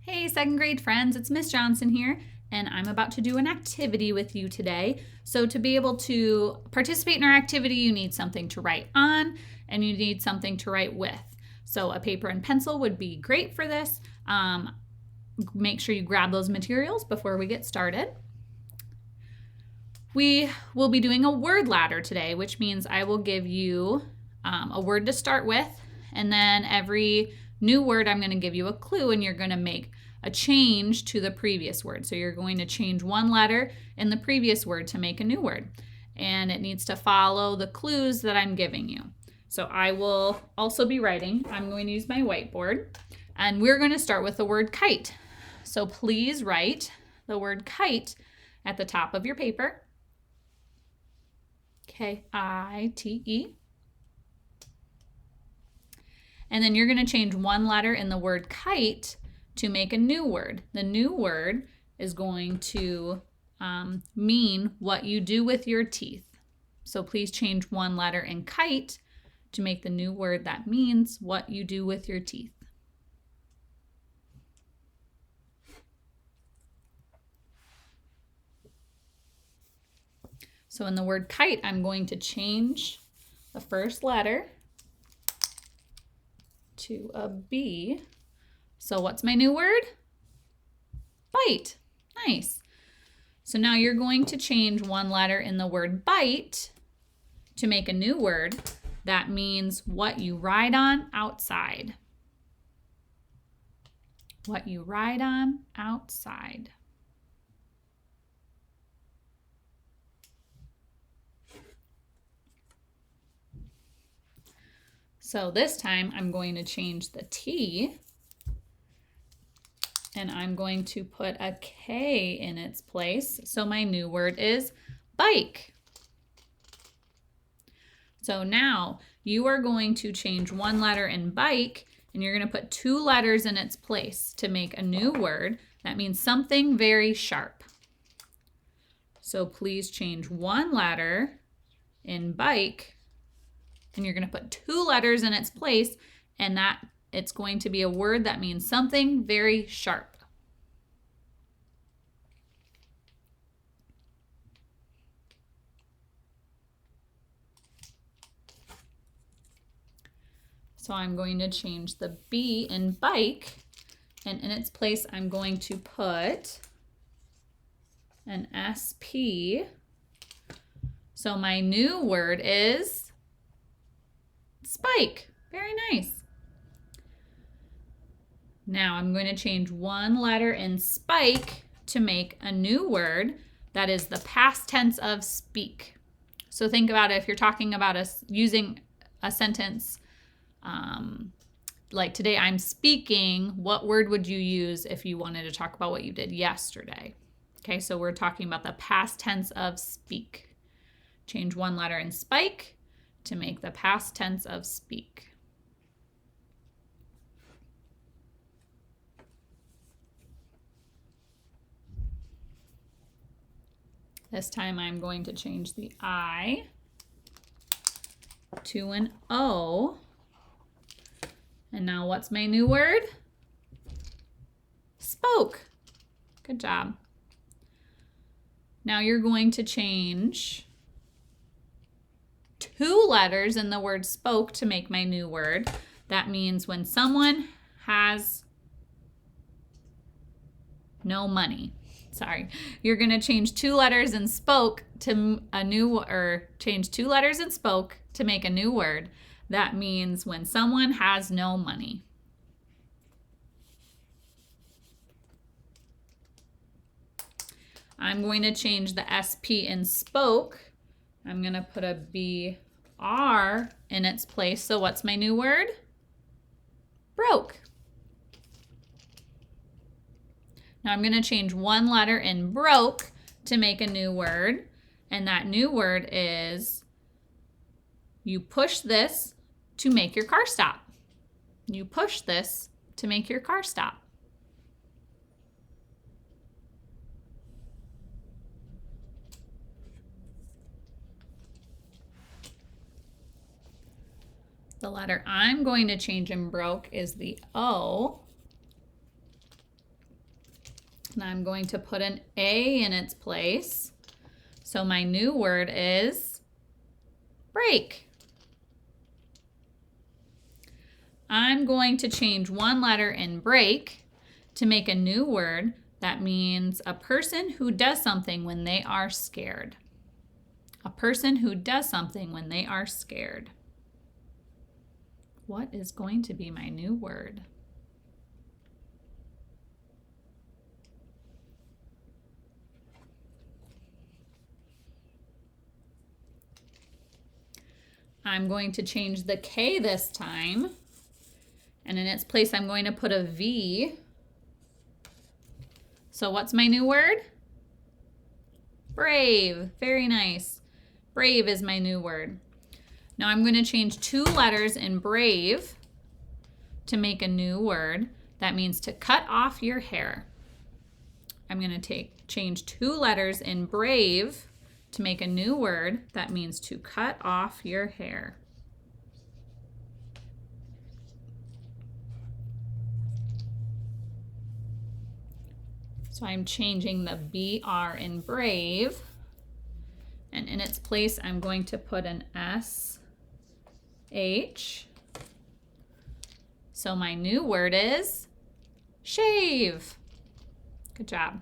Hey, second grade friends, it's Miss Johnson here, and I'm about to do an activity with you today. So to be able to participate in our activity, you need something to write on, and you need something to write with. So a paper and pencil would be great for this. Make sure you grab those materials before we get started. We will be doing a word ladder today, which means I will give you a word to start with, and then every new word I'm going to give you a clue, and you're going to make a change to the previous word. So you're going to change one letter in the previous word to make a new word, and it needs to follow the clues that I'm giving you. So I will also be writing. I'm going to use my whiteboard, and we're going to start with the word kite. So please write the word kite at the top of your paper. K-I-T-E. And then you're going to change one letter in the word kite to make a new word. The new word is going to mean what you do with your teeth. So please change one letter in kite to make the new word that means what you do with your teeth. So in the word kite, I'm going to change the first letter to a B. So what's my new word? Bite. Nice. So now you're going to change one letter in the word bite to make a new word that means what you ride on outside. What you ride on outside. So this time I'm going to change the T, and I'm going to put a K in its place. So my new word is bike. So now you are going to change one letter in bike, and you're going to put two letters in its place to make a new word that means something very sharp. So please change one letter in bike, and you're going to put two letters in its place, and that it's going to be a word that means something very sharp. So I'm going to change the B in bike, and in its place I'm going to put an SP. So my new word is spike. Very nice. Now I'm going to change one letter in spike to make a new word that is the past tense of speak. So think about it, if you're talking about using a sentence like today I'm speaking, what word would you use if you wanted to talk about what you did yesterday? Okay, so we're talking about the past tense of speak. Change one letter in spike to make the past tense of speak. This time I'm going to change the I to an O. And now what's my new word? Spoke. Good job. Now you're going to change two letters in the word spoke to make my new word. That means when someone has no money. Sorry. You're going to change two letters in spoke to a new, or change two letters in spoke to make a new word. That means when someone has no money. I'm going to change the SP in spoke. I'm going to put a BR in its place. So what's my new word? Broke. Now I'm going to change one letter in broke to make a new word. And that new word is you push this to make your car stop. You push this to make your car stop. The letter I'm going to change in broke is the O. Now I'm going to put an A in its place. So my new word is break. I'm going to change one letter in break to make a new word that means a person who does something when they are scared. A person who does something when they are scared. What is going to be my new word? I'm going to change the K this time. And in its place, I'm going to put a V. So what's my new word? Brave. Very nice. Brave is my new word. Now I'm going to change two letters in brave to make a new word. That means to cut off your hair. I'm going to change two letters in brave to make a new word. That means to cut off your hair. So I'm changing the BR in brave, and in its place I'm going to put an SH. So my new word is shave. Good job.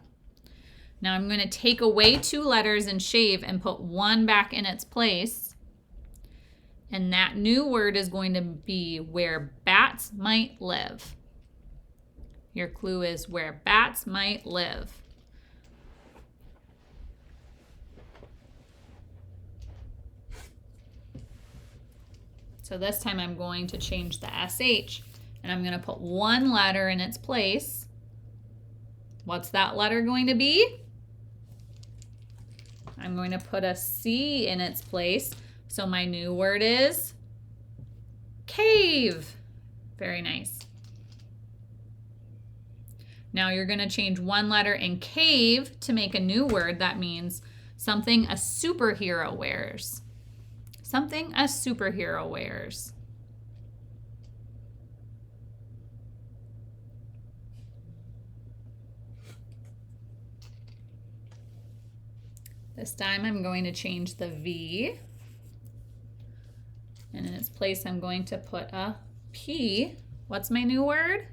Now I'm going to take away two letters in shave and put one back in its place. And that new word is going to be where bats might live. Your clue is where bats might live. So this time I'm going to change the SH and I'm going to put one letter in its place. What's that letter going to be? I'm going to put a C in its place. So my new word is cave. Very nice. Now you're going to change one letter in cave to make a new word. That means something a superhero wears. Something a superhero wears. This time I'm going to change the V. And in its place I'm going to put a P. What's my new word?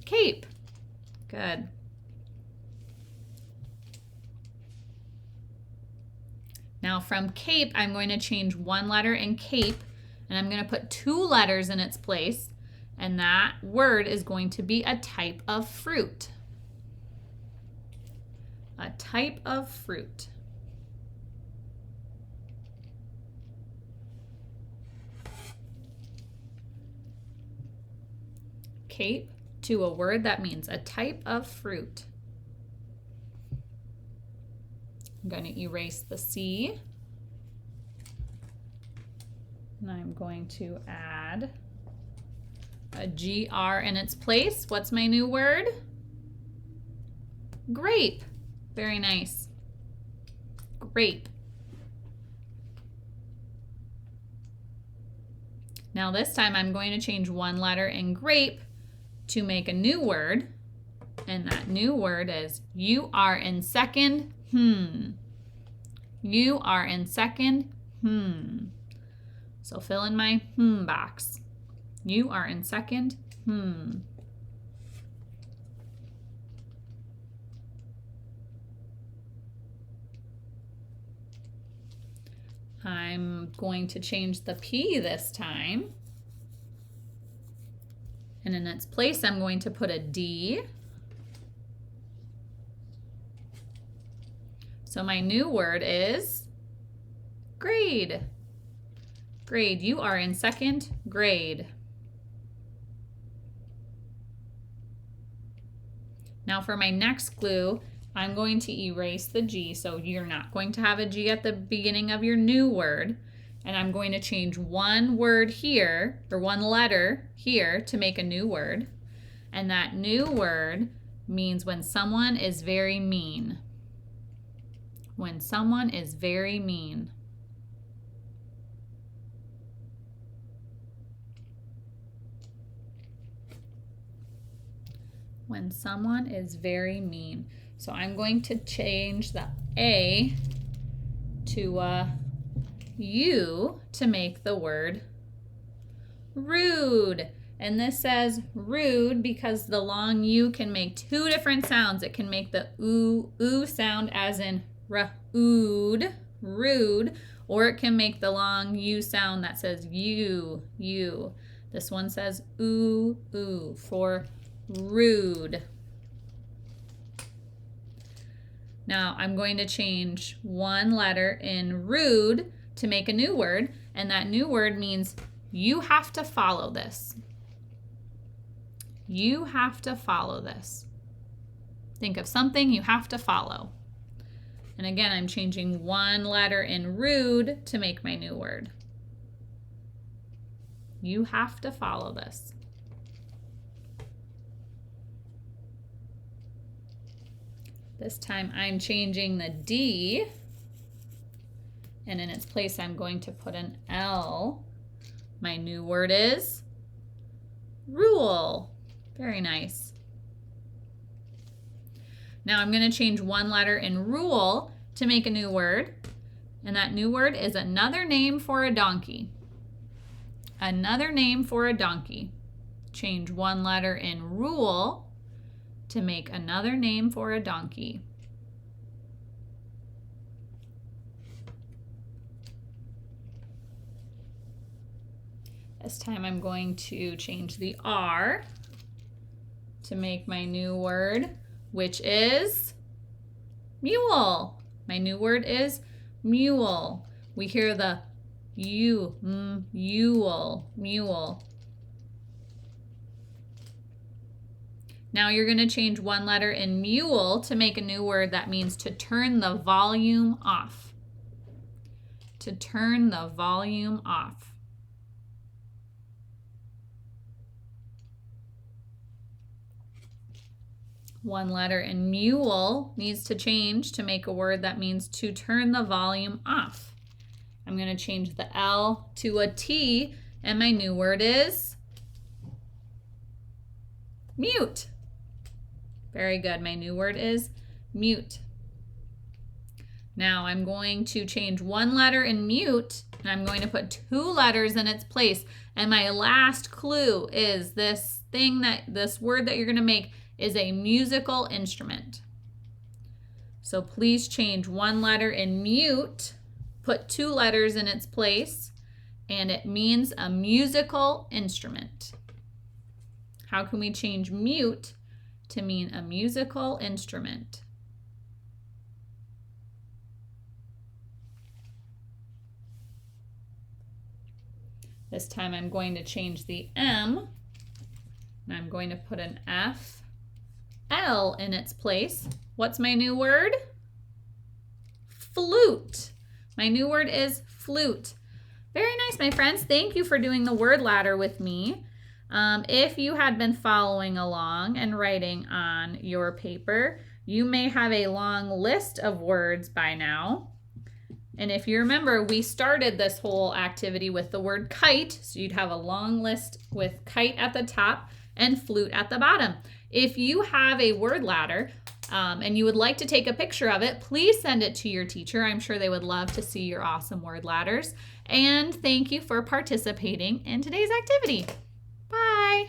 Cape. Good. Now from cape, I'm going to change one letter in cape, and I'm going to put two letters in its place, and that word is going to be a type of fruit. A type of fruit. Cape to a word that means a type of fruit. I'm going to erase the C. And I'm going to add a GR in its place. What's my new word? Grape. Very nice. Grape. Now this time I'm going to change one letter in grape to make a new word, and that new word is you are in second, You are in second, So fill in my box. You are in second, I'm going to change the P this time. And in its place, I'm going to put a D. So my new word is grade. Grade. You are in second grade. Now for my next clue, I'm going to erase the G. So you're not going to have a G at the beginning of your new word. And I'm going to change one word here, or one letter here, to make a new word. And that new word means when someone is very mean. When someone is very mean. When someone is very mean. So I'm going to change the A to a U to make the word rude. And this says rude because the long U can make two different sounds. It can make the oo sound as in rude, rude, or it can make the long U sound that says you. This one says oo for rude. Now I'm going to change one letter in rude to make a new word, and that new word means you have to follow this. You have to follow this. Think of something you have to follow. And again, I'm changing one letter in rude to make my new word. You have to follow this. This time I'm changing the D, and in its place I'm going to put an L. My new word is rule. Very nice. Now I'm going to change one letter in rule to make a new word, and that new word is another name for a donkey. Another name for a donkey. Change one letter in rule to make another name for a donkey. This time I'm going to change the R to make my new word, which is mule. My new word is mule. We hear the U, mule, mule. Now you're going to change one letter in mule to make a new word that means to turn the volume off. To turn the volume off. One letter in mule needs to change to make a word that means to turn the volume off. I'm going to change the L to a T, and my new word is mute. Very good. My new word is mute. Now I'm going to change one letter in mute, and I'm going to put two letters in its place. And my last clue is this word that you're going to make is a musical instrument. So please change one letter in mute, put two letters in its place, and it means a musical instrument. How can we change mute to mean a musical instrument? This time I'm going to change the M, and I'm going to put an L in its place. What's my new word? Flute. My new word is flute. Very nice, my friends. Thank you for doing the word ladder with me. If you had been following along and writing on your paper, you may have a long list of words by now. And if you remember, we started this whole activity with the word kite, so you'd have a long list with kite at the top and flute at the bottom. If you have a word ladder and you would like to take a picture of it, please send it to your teacher. I'm sure they would love to see your awesome word ladders. And thank you for participating in today's activity. Bye.